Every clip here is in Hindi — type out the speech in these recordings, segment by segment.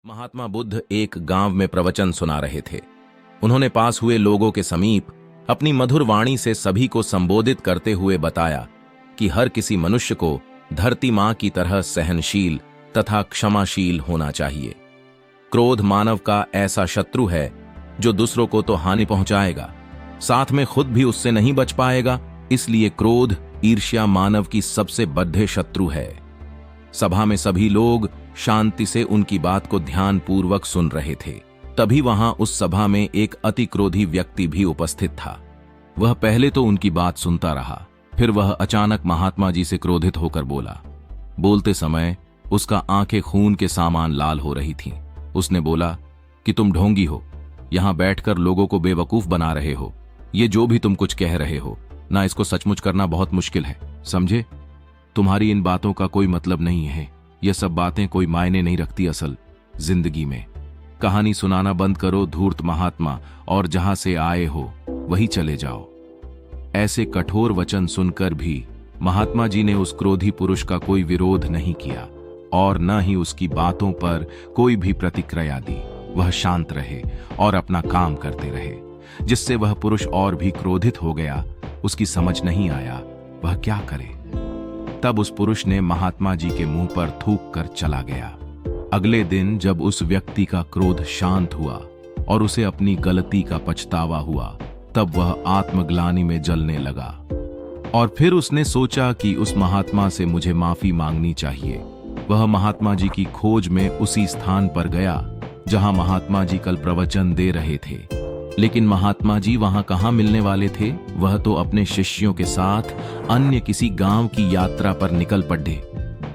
महात्मा बुद्ध एक गांव में प्रवचन सुना रहे थे। उन्होंने पास हुए लोगों के समीप अपनी मधुर वाणी से सभी को संबोधित करते हुए बताया कि हर किसी मनुष्य को धरती मां की तरह सहनशील तथा क्षमाशील होना चाहिए। क्रोध मानव का ऐसा शत्रु है जो दूसरों को तो हानि पहुंचाएगा, साथ में खुद भी उससे नहीं बच पाएगा। इसलिए क्रोध, ईर्ष्या मानव की सबसे बड़े शत्रु है। सभा में सभी लोग शांति से उनकी बात को ध्यानपूर्वक सुन रहे थे। तभी वहां उस सभा में एक अति क्रोधी व्यक्ति भी उपस्थित था। वह पहले तो उनकी बात सुनता रहा, फिर वह अचानक महात्मा जी से क्रोधित होकर बोला। बोलते समय उसका आंखें खून के समान लाल हो रही थीं। उसने बोला कि तुम ढोंगी हो, यहां बैठकर लोगों को बेवकूफ बना रहे हो। ये जो भी तुम कुछ कह रहे हो ना, इसको सचमुच करना बहुत मुश्किल है, समझे? तुम्हारी इन बातों का कोई मतलब नहीं है। यह सब बातें कोई मायने नहीं रखती असल जिंदगी में। कहानी सुनाना बंद करो धूर्त महात्मा, और जहां से आए हो वही चले जाओ। ऐसे कठोर वचन सुनकर भी महात्मा जी ने उस क्रोधी पुरुष का कोई विरोध नहीं किया और न ही उसकी बातों पर कोई भी प्रतिक्रिया दी। वह शांत रहे और अपना काम करते रहे, जिससे वह पुरुष और भी क्रोधित हो गया। उसकी समझ नहीं आया वह क्या करे। तब उस पुरुष ने महात्मा जी के मुंह पर थूक कर चला गया। अगले दिन जब उस व्यक्ति का क्रोध शांत हुआ और उसे अपनी गलती का पछतावा हुआ, तब वह आत्मग्लानि में जलने लगा और फिर उसने सोचा कि उस महात्मा से मुझे माफी मांगनी चाहिए। वह महात्मा जी की खोज में उसी स्थान पर गया जहां महात्मा जी कल प्रवचन दे रहे थे। लेकिन महात्मा जी वहां कहां मिलने वाले थे? वह तो अपने शिष्यों के साथ अन्य किसी गांव की यात्रा पर निकल पड़े।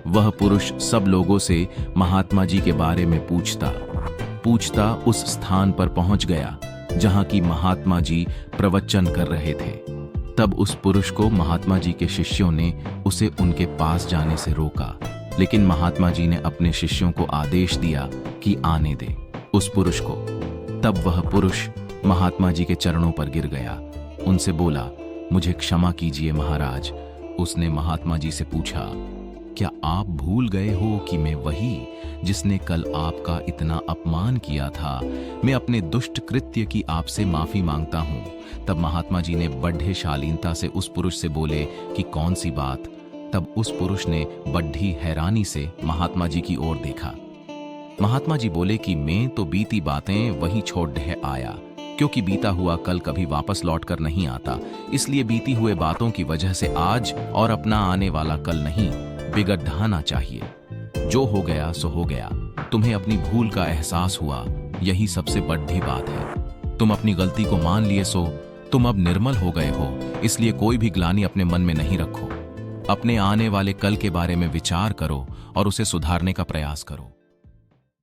वह पुरुष सब लोगों से महात्मा जी के बारे में पूछता उस स्थान पर पहुंच गया जहां की महात्मा जी प्रवचन कर रहे थे। तब उस पुरुष को महात्मा जी के शिष्यों ने उसे उनके पास जाने से रोका, लेकिन महात्मा जी ने अपने शिष्यों को आदेश दिया कि आने दे उस पुरुष को। तब वह पुरुष महात्मा जी के चरणों पर गिर गया। उनसे बोला, मुझे क्षमा कीजिए महाराज। उसने महात्मा जी से पूछा, क्या आप भूल गए हो कि मैं वही जिसने कल आपका इतना अपमान किया था? मैं अपने दुष्ट कृत्य की आपसे माफी मांगता हूं। तब महात्मा जी ने बड़े शालीनता से उस पुरुष से बोले कि कौन सी बात? तब उस पुरुष ने बड़ी हैरानी से महात्मा जी की ओर देखा। महात्मा जी बोले कि मैं तो बीती बातें वही छोड़ आया, क्योंकि बीता हुआ कल कभी वापस लौट कर नहीं आता। इसलिए बीती हुए बातों की वजह से आज और अपना आने वाला कल नहीं बिगड़ना चाहिए। जो हो गया सो हो गया। तुम्हें अपनी भूल का एहसास हुआ, यही सबसे बड़ी बात है। तुम अपनी गलती को मान लिए, सो तुम अब निर्मल हो गए हो। इसलिए कोई भी ग्लानि अपने मन में नहीं रखो। अपने आने वाले कल के बारे में विचार करो और उसे सुधारने का प्रयास करो।